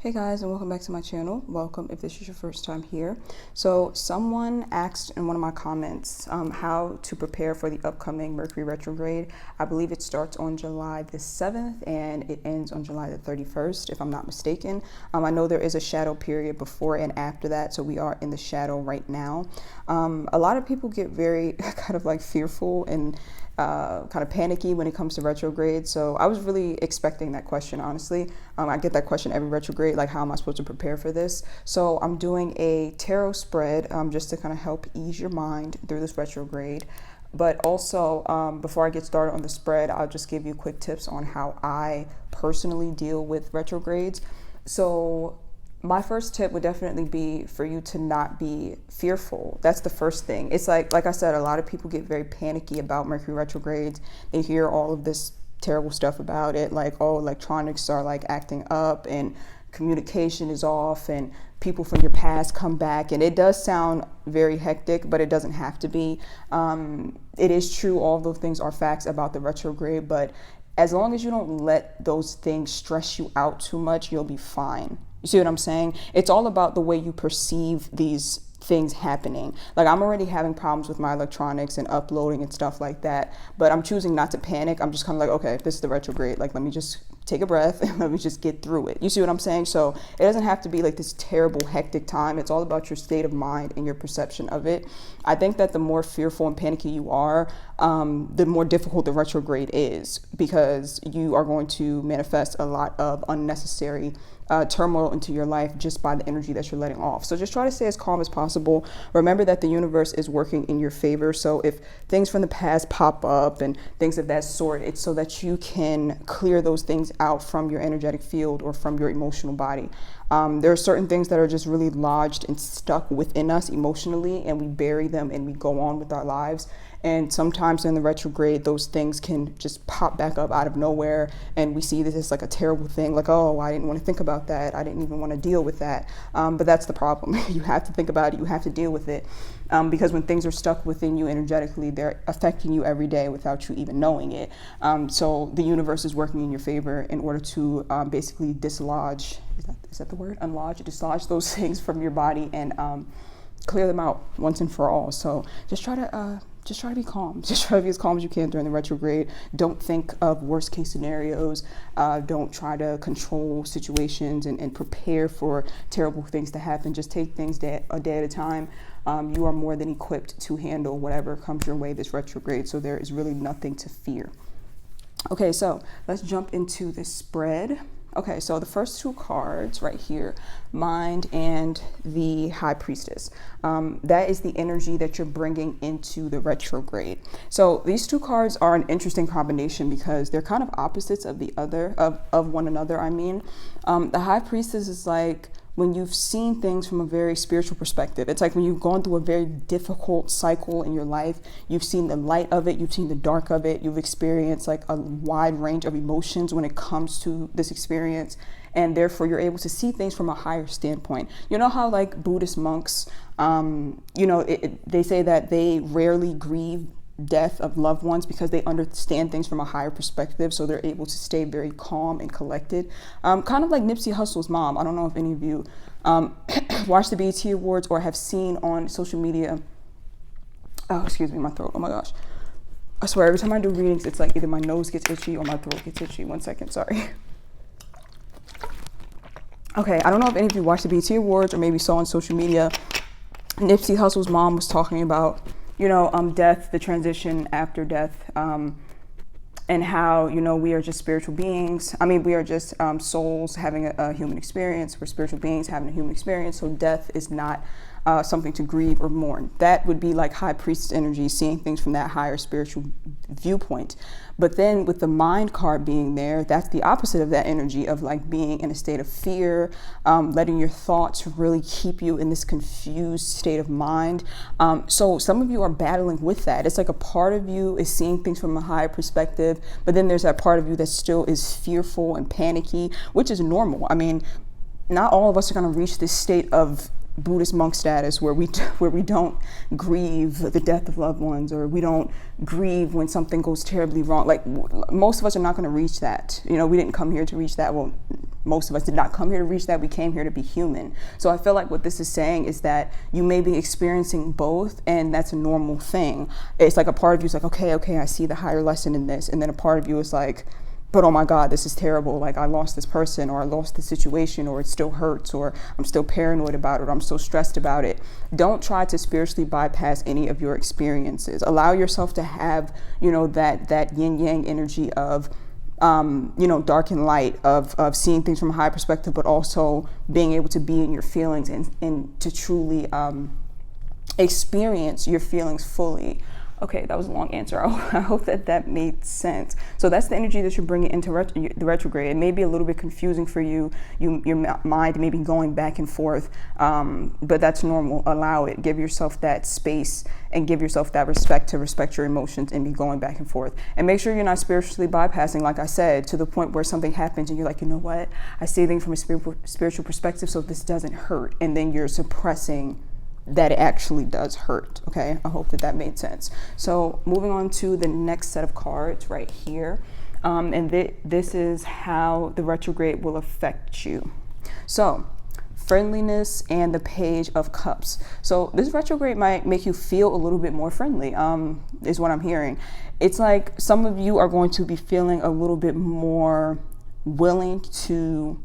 Hey guys, and welcome back to my channel. Welcome if this is your first time here. So someone asked in one of my comments how to prepare for the upcoming Mercury retrograde. I believe it starts on July the 7th and it ends on July the 31st, if I'm not mistaken. I know there is a shadow period before and after that, so we are in the shadow right now. A lot of people get very kind of like fearful and kind of panicky when it comes to retrograde. So I was really expecting that question, honestly. I get that question every retrograde, like how am I supposed to prepare for this? So I'm doing a tarot spread just to kind of help ease your mind through this retrograde. But also, before I get started on the spread, I'll just give you quick tips on how I personally deal with retrogrades. So my first tip would definitely be for you to not be fearful. That's the first thing. It's like I said, a lot of people get very panicky about Mercury retrogrades. They hear all of this terrible stuff about it, like, oh, electronics are like acting up and communication is off and people from your past come back. And it does sound very hectic, but it doesn't have to be. It is true, all those things are facts about the retrograde, but as long as you don't let those things stress you out too much, you'll be fine. You see what I'm saying? It's all about the way you perceive these things happening. Like, I'm already having problems with my electronics and uploading and stuff like that, but I'm choosing not to panic. I'm just kind of like, okay, this is the retrograde. Like, let me just take a breath and let me just get through it. You see what I'm saying? So it doesn't have to be like this terrible, hectic time. It's all about your state of mind and your perception of it. I think that the more fearful and panicky you are, the more difficult the retrograde is, because you are going to manifest a lot of unnecessary turmoil into your life just by the energy that you're letting off. So just try to stay as calm as possible. Remember that the universe is working in your favor. So if things from the past pop up and things of that sort, it's so that you can clear those things out from your energetic field or from your emotional body. There are certain things that are just really lodged and stuck within us emotionally, and we bury them and we go on with our lives. And sometimes in the retrograde, those things can just pop back up out of nowhere. And we see this as like a terrible thing, like, oh, I didn't want to think about that. I didn't even want to deal with that. But that's the problem. You have to think about it. You have to deal with it. Because when things are stuck within you energetically, they're affecting you every day without you even knowing it. So the universe is working in your favor in order to basically dislodge, is that the word? Dislodge those things from your body and clear them out once and for all. So just try to be calm. Just try to be as calm as you can during the retrograde. Don't think of worst case scenarios. Don't try to control situations and prepare for terrible things to happen. Just take things a day at a time. You are more than equipped to handle whatever comes your way this retrograde. So there is really nothing to fear. Okay, so let's jump into the spread. Okay, so the first two cards right here, Mind and the High Priestess, that is the energy that you're bringing into the retrograde. So these two cards are an interesting combination because they're kind of opposites of one another. I mean, the High Priestess is like when you've seen things from a very spiritual perspective. It's like when you've gone through a very difficult cycle in your life, you've seen the light of it, you've seen the dark of it, you've experienced like a wide range of emotions when it comes to this experience, and therefore you're able to see things from a higher standpoint. You know how like Buddhist monks, they say that they rarely grieve death of loved ones because they understand things from a higher perspective, so they're able to stay very calm and collected, kind of like Nipsey Hussle's mom. I don't know if any of you watch the BET Awards or have seen on social media, oh, excuse me, my throat, oh my gosh, I swear every time I do readings it's like either my nose gets itchy or my throat gets itchy. 1 second, sorry. Okay, I don't know if any of you watched the BET Awards or maybe saw on social media, Nipsey Hussle's mom was talking about death, the transition after death, and how, we are just spiritual beings. I mean, we are just souls having a human experience. We're spiritual beings having a human experience. So death is not something to grieve or mourn. That would be like High Priestess energy, seeing things from that higher spiritual viewpoint. But then with the Mind card being there, that's the opposite of that energy of like being in a state of fear, letting your thoughts really keep you in this confused state of mind. So some of you are battling with that. It's like a part of you is seeing things from a higher perspective, but then there's that part of you that still is fearful and panicky, which is normal. I mean, not all of us are going to reach this state of Buddhist monk status where we don't grieve the death of loved ones, or we don't grieve when something goes terribly wrong. Like, most of us are not going to reach that. You know, we didn't come here to reach that. Well, most of us did not come here to reach that. We came here to be human. So I feel like what this is saying is that you may be experiencing both, and that's a normal thing. It's like a part of you is like, okay, I see the higher lesson in this. And then a part of you is like, but oh my God, this is terrible. Like, I lost this person, or I lost the situation, or it still hurts, or I'm still paranoid about it, or I'm so stressed about it. Don't try to spiritually bypass any of your experiences. Allow yourself to have, you know, that yin yang energy of, you know, dark and light, of seeing things from a high perspective, but also being able to be in your feelings and to truly experience your feelings fully. Okay, that was a long answer. I hope that made sense. So that's the energy that you're bringing into the retrograde. It may be a little bit confusing for you. Your mind may be going back and forth, but that's normal. Allow it. Give yourself that space and give yourself that respect to respect your emotions and be going back and forth. And make sure you're not spiritually bypassing, like I said, to the point where something happens and you're like, you know what? I see things from a spiritual perspective, so this doesn't hurt. And then you're suppressing that it actually does hurt. Okay, I hope that made sense. So moving on to the next set of cards right here, and this is how the retrograde will affect you. So friendliness and the Page of Cups. So this retrograde might make you feel a little bit more friendly, is what I'm hearing. It's like some of you are going to be feeling a little bit more willing to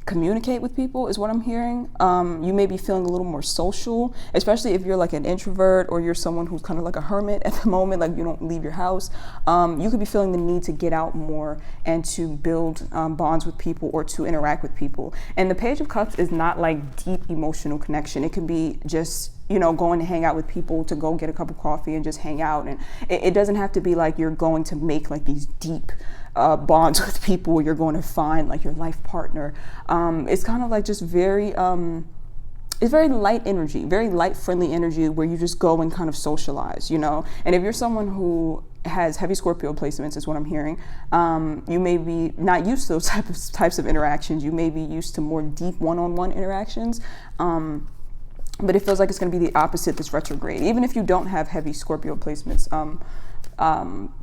communicate with people, is what I'm hearing. You may be feeling a little more social, especially if you're like an introvert, or you're someone who's kind of like a hermit at the moment, like you don't leave your house. You could be feeling the need to get out more and to build bonds with people, or to interact with people. And the Page of Cups is not like deep emotional connection. It could be just, you know, going to hang out with people, to go get a cup of coffee and just hang out. And it doesn't have to be like you're going to make like these deep bonds with people, where you're going to find like your life partner. It's kind of like just very, it's very light energy, very light, friendly energy, where you just go and kind of socialize, you know. And if you're someone who has heavy Scorpio placements, is what I'm hearing, you may be not used to those types of interactions. You may be used to more deep one-on-one interactions. But it feels like it's going to be the opposite this retrograde. Even if you don't have heavy Scorpio placements,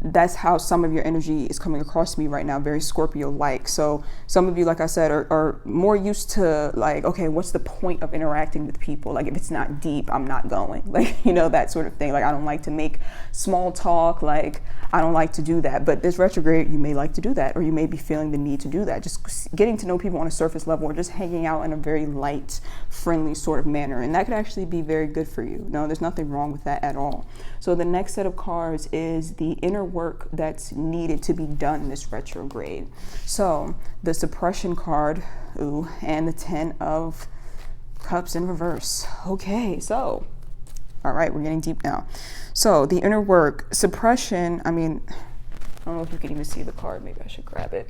that's how some of your energy is coming across to me right now, very Scorpio-like. So some of you, like I said, are more used to like, okay, what's the point of interacting with people? Like, if it's not deep, I'm not going. Like, you know, that sort of thing. Like, I don't like to make small talk. Like, I don't like to do that. But this retrograde, you may like to do that, or you may be feeling the need to do that. Just getting to know people on a surface level, or just hanging out in a very light, friendly sort of manner. And that could actually be very good for you. No, there's nothing wrong with that at all. So the next set of cards is the inner work that's needed to be done this retrograde. So the suppression card, ooh, and the 10 of Cups in reverse. Okay, so, all right, we're getting deep now. So the inner work, suppression, I mean, I don't know if you can even see the card. Maybe I should grab it.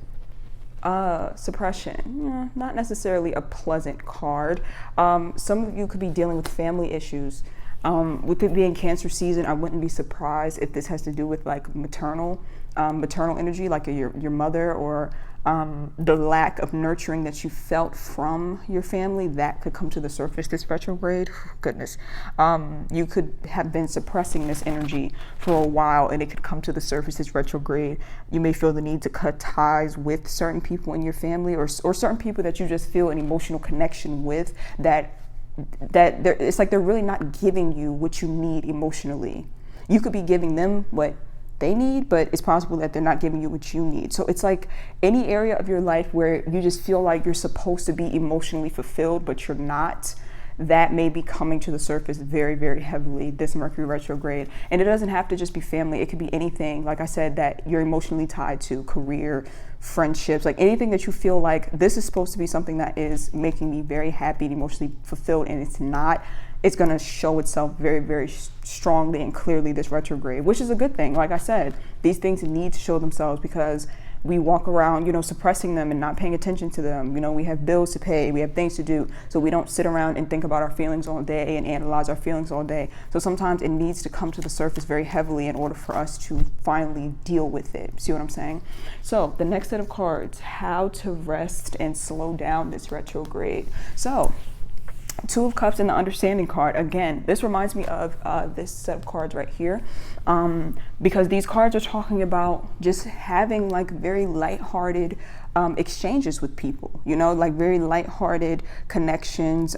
Suppression, not necessarily a pleasant card. Some of you could be dealing with family issues. With it being Cancer season, I wouldn't be surprised if this has to do with like maternal energy, like your mother, or the lack of nurturing that you felt from your family. That could come to the surface this retrograde. Goodness. You could have been suppressing this energy for a while, and it could come to the surface this retrograde. You may feel the need to cut ties with certain people in your family, or certain people that you just feel an emotional connection with, that it's like they're really not giving you what you need emotionally. You could be giving them what they need, but it's possible that they're not giving you what you need. So it's like any area of your life where you just feel like you're supposed to be emotionally fulfilled, but you're not. That may be coming to the surface very, very heavily this Mercury retrograde. And it doesn't have to just be family. It could be anything, like I said, that you're emotionally tied to, career, friendships, like anything that you feel like this is supposed to be something that is making me very happy and emotionally fulfilled, and it's not. It's going to show itself very, very strongly and clearly this retrograde, which is a good thing. Like I said, these things need to show themselves, because we walk around, you know, suppressing them and not paying attention to them. You know, we have bills to pay, we have things to do. So we don't sit around and think about our feelings all day and analyze our feelings all day. So sometimes it needs to come to the surface very heavily in order for us to finally deal with it. See what I'm saying? So the next set of cards, how to rest and slow down this retrograde. So Two of Cups and the Understanding card. Again, this reminds me of this set of cards right here, because these cards are talking about just having like very lighthearted exchanges with people, you know, like very lighthearted connections,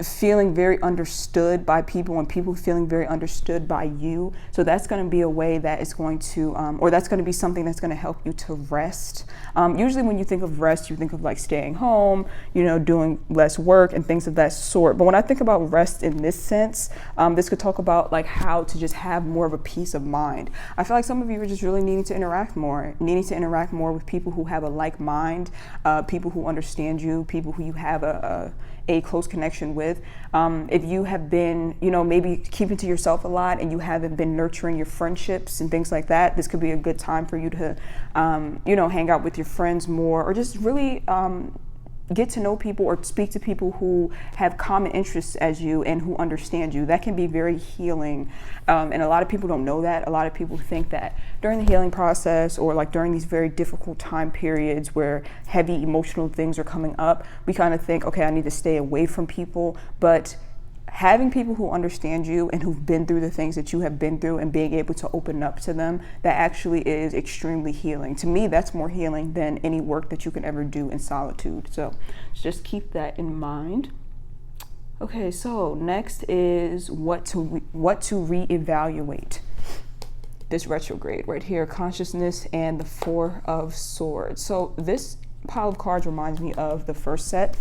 feeling very understood by people and people feeling very understood by you. So that's going to be a way that is going to, or that's going to be something that's going to help you to rest. Usually when you think of rest, you think of like staying home, you know, doing less work and things of that sort. But when I think about rest in this sense, this could talk about like how to just have more of a peace of mind. I feel like some of you are just really needing to interact more with people who have a like mind, people who understand you, people who you have a close connection with. If you have been, you know, maybe keeping to yourself a lot and you haven't been nurturing your friendships and things like that, this could be a good time for you to, you know, hang out with your friends more, or just really get to know people or speak to people who have common interests as you and who understand you. That can be very healing. And a lot of people don't know that. A lot of people think that during the healing process or like during these very difficult time periods where heavy emotional things are coming up, we kind of think, okay, I need to stay away from people. But having people who understand you and who've been through the things that you have been through and being able to open up to them, that actually is extremely healing. To me, that's more healing than any work that you can ever do in solitude. So just keep that in mind. Okay, so next is what to reevaluate. This retrograde right here, consciousness and the Four of Swords. So this pile of cards reminds me of the first set.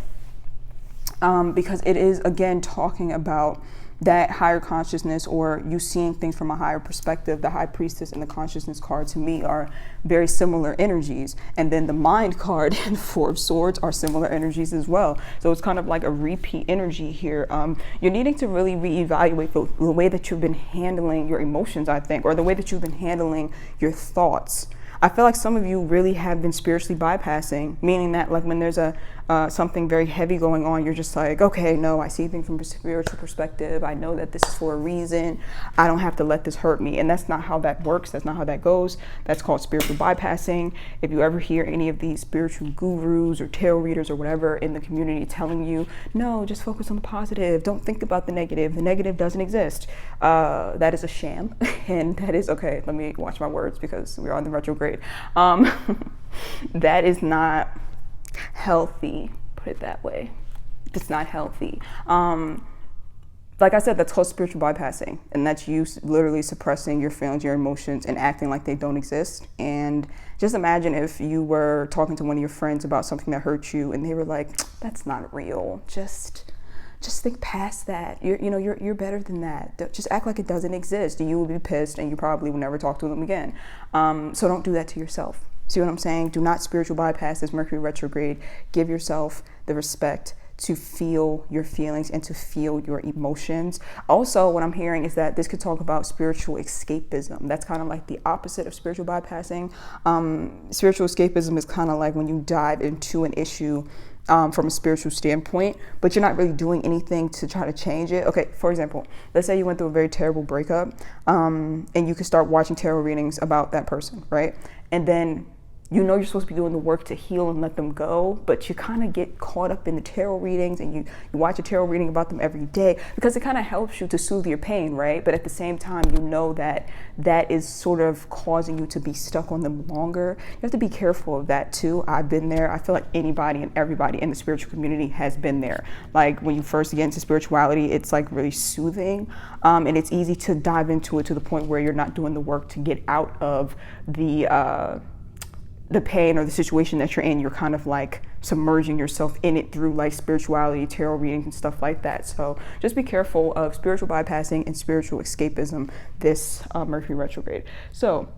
Because it is, again, talking about that higher consciousness or you seeing things from a higher perspective. The High Priestess and the Consciousness card to me are very similar energies. And then the Mind card and the Four of Swords are similar energies as well. So it's kind of like a repeat energy here. You're needing to really reevaluate the way that you've been handling your emotions, I think, or the way that you've been handling your thoughts. I feel like some of you really have been spiritually bypassing, meaning that like when there's something very heavy going on, you're just like, okay, no, I see things from a spiritual perspective. I know that this is for a reason. I don't have to let this hurt me. And that's not how that works. That's not how that goes. That's called spiritual bypassing. If you ever hear any of these spiritual gurus or tarot readers or whatever in the community telling you, no, just focus on the positive. Don't think about the negative. The negative doesn't exist. That is a sham. And that is, okay, let me watch my words because we're on the retrograde. That is not healthy, put it that way. It's not healthy. Like I said, that's called spiritual bypassing, and that's you literally suppressing your feelings, your emotions, and acting like they don't exist. And just imagine if you were talking to one of your friends about something that hurt you, and they were like, "That's not real. Just think past that. You're better than that. Just act like it doesn't exist." You will be pissed, and you probably will never talk to them again. So don't do that to yourself. See what I'm saying? Do not spiritual bypass this Mercury retrograde. Give yourself the respect to feel your feelings and to feel your emotions. Also, what I'm hearing is that this could talk about spiritual escapism. That's kind of like the opposite of spiritual bypassing. Spiritual escapism is kind of like when you dive into an issue from a spiritual standpoint, but you're not really doing anything to try to change it. Okay, for example, let's say you went through a very terrible breakup, and you could start watching tarot readings about that person, right? And then you know you're supposed to be doing the work to heal and let them go, but you kind of get caught up in the tarot readings and you watch a tarot reading about them every day because it kind of helps you to soothe your pain, right? But at the same time, you know that is sort of causing you to be stuck on them longer. You have to be careful of that too. I've been there. I feel like anybody and everybody in the spiritual community has been there. Like when you first get into spirituality, it's like really soothing, and it's easy to dive into it to the point where you're not doing the work to get out of the pain or the situation that you're in. You're kind of like submerging yourself in it through like spirituality, tarot readings and stuff like that. So just be careful of spiritual bypassing and spiritual escapism this Mercury retrograde. So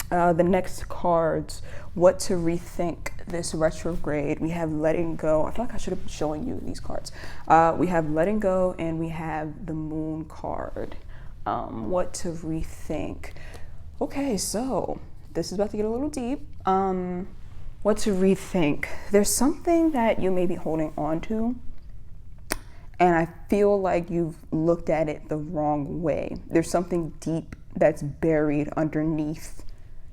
the next cards, what to rethink this retrograde. We have letting go. I feel like I should have been showing you these cards. We have letting go and we have the Moon card. What to rethink. Okay, so this is about to get a little deep. What to rethink. There's something that you may be holding on to, and I feel like you've looked at it the wrong way. There's something deep that's buried underneath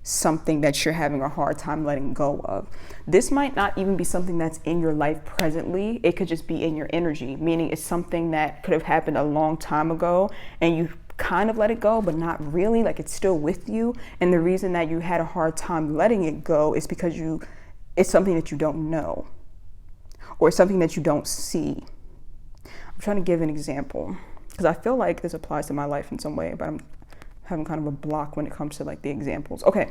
something that you're having a hard time letting go of. This might not even be something that's in your life presently. It could just be in your energy, meaning it's something that could have happened a long time ago and you kind of let it go, but not really, like it's still with you. And the reason that you had a hard time letting it go is because it's something that you don't know, or something that you don't see. I'm trying to give an example because I feel like this applies to my life in some way, but I'm having kind of a block when it comes to like the examples. Okay,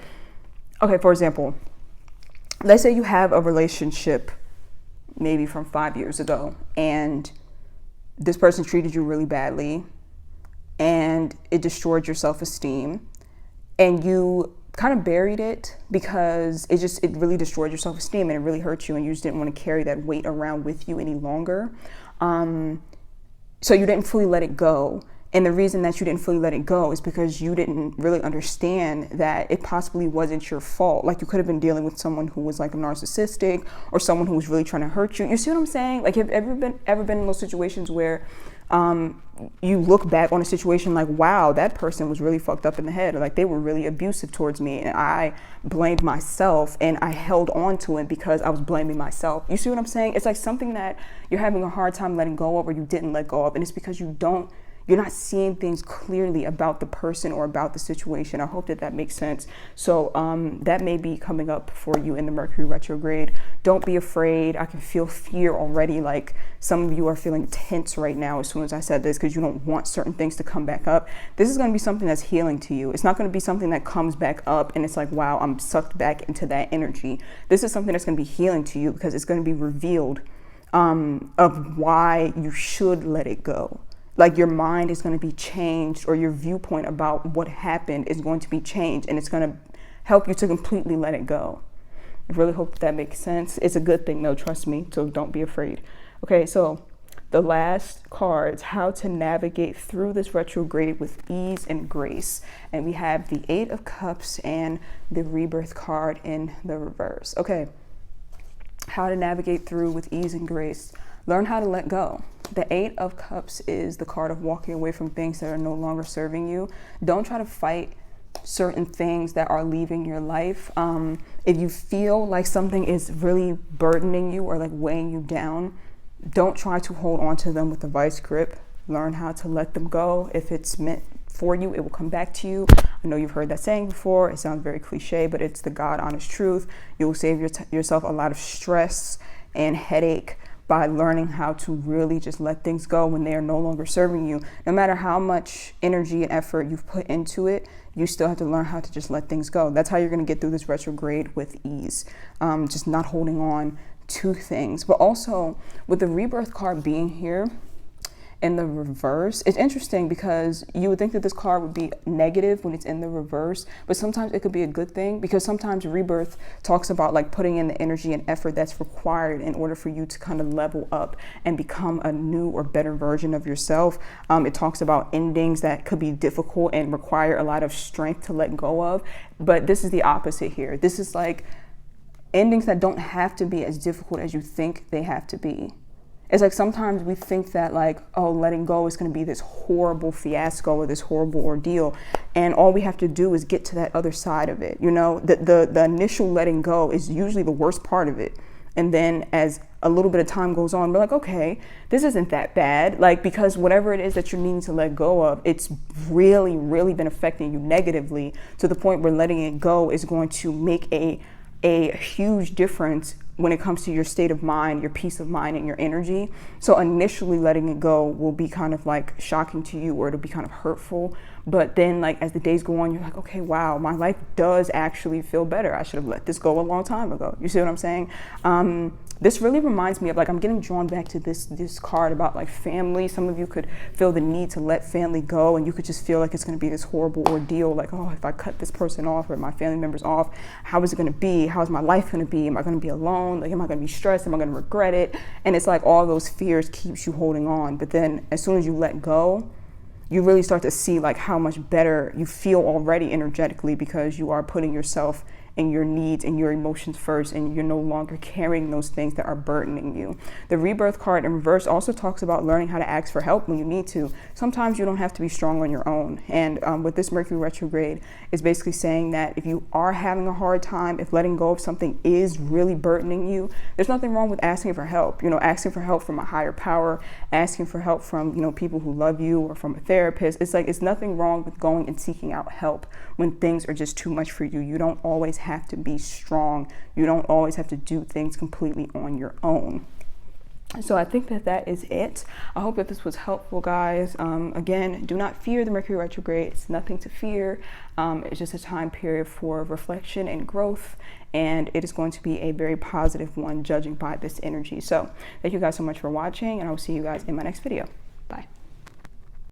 for example, let's say you have a relationship maybe from 5 years ago and this person treated you really badly and it destroyed your self-esteem, and you kind of buried it because it really destroyed your self-esteem and it really hurt you, and you just didn't want to carry that weight around with you any longer. So you didn't fully let it go. And the reason that you didn't fully let it go is because you didn't really understand that it possibly wasn't your fault. Like, you could have been dealing with someone who was like a narcissistic, or someone who was really trying to hurt you. You see what I'm saying? Like, have you ever been in those situations where you look back on a situation like, wow, that person was really fucked up in the head, or like they were really abusive towards me, and I blamed myself and I held on to it because I was blaming myself. You see what I'm saying? It's like something that you're having a hard time letting go of, or you didn't let go of, and it's because you're not seeing things clearly about the person or about the situation. I hope that makes sense. So that may be coming up for you in the Mercury retrograde. Don't be afraid. I can feel fear already. Like, some of you are feeling tense right now as soon as I said this, because you don't want certain things to come back up. This is going to be something that's healing to you. It's not going to be something that comes back up and it's like, wow, I'm sucked back into that energy. This is something that's going to be healing to you, because it's going to be revealed of why you should let it go. Like, your mind is going to be changed, or your viewpoint about what happened is going to be changed, and it's going to help you to completely let it go. I really hope that makes sense. It's a good thing though, trust me, so don't be afraid. Okay, so the last cards, how to navigate through this retrograde with ease and grace. And we have the 8 of Cups and the Rebirth card in the reverse. Okay, how to navigate through with ease and grace. Learn how to let go. The 8 of Cups is the card of walking away from things that are no longer serving you. Don't try to fight certain things that are leaving your life. If you feel like something is really burdening you or like weighing you down, don't try to hold on to them with a vice grip. Learn how to let them go. If it's meant for you, it will come back to you. I know you've heard that saying before. It sounds very cliche, but it's the God honest truth. You will save yourself a lot of stress and headache by learning how to really just let things go when they are no longer serving you. No matter how much energy and effort you've put into it, you still have to learn how to just let things go. That's how you're going to get through this retrograde with ease. Just not holding on to things. But also, with the Rebirth card being here in the reverse, it's interesting because you would think that this card would be negative when it's in the reverse, but sometimes it could be a good thing, because sometimes Rebirth talks about like putting in the energy and effort that's required in order for you to kind of level up and become a new or better version of yourself. It talks about endings that could be difficult and require a lot of strength to let go of, but this is the opposite here. This is like endings that don't have to be as difficult as you think they have to be. It's like sometimes we think that like, oh, letting go is going to be this horrible fiasco or this horrible ordeal. And all we have to do is get to that other side of it. You know, the initial letting go is usually the worst part of it. And then as a little bit of time goes on, we're like, okay, this isn't that bad. Like, because whatever it is that you're needing to let go of, it's really, really been affecting you negatively to the point where letting it go is going to make a huge difference when it comes to your state of mind, your peace of mind, and your energy. So initially letting it go will be kind of like shocking to you, or it'll be kind of hurtful. But then like as the days go on, you're like, okay, wow, my life does actually feel better. I should have let this go a long time ago. You see what I'm saying? This really reminds me of like, I'm getting drawn back to this card about like family. Some of you could feel the need to let family go, and you could just feel like it's going to be this horrible ordeal. Like, oh, if I cut this person off or my family members off, how is it going to be? How is my life going to be? Am I going to be alone? Like, am I going to be stressed? Am I going to regret it? And it's like all those fears keeps you holding on. But then as soon as you let go, you really start to see like how much better you feel already energetically, because you are putting yourself and your needs and your emotions first, and you're no longer carrying those things that are burdening you. The Rebirth card in reverse also talks about learning how to ask for help when you need to. Sometimes you don't have to be strong on your own. And with this Mercury retrograde is basically saying that if you are having a hard time, if letting go of something is really burdening you, there's nothing wrong with asking for help. You know, asking for help from a higher power, asking for help from, you know, people who love you or from a therapist. It's like, it's nothing wrong with going and seeking out help when things are just too much for you. You don't always have to be strong. You don't always have to do things completely on your own. So I think that is it. I hope that this was helpful, guys. Again, do not fear the Mercury retrograde. It's nothing to fear. It's just a time period for reflection and growth, and it is going to be a very positive one, judging by this energy. So thank you guys so much for watching, and I will see you guys in my next video.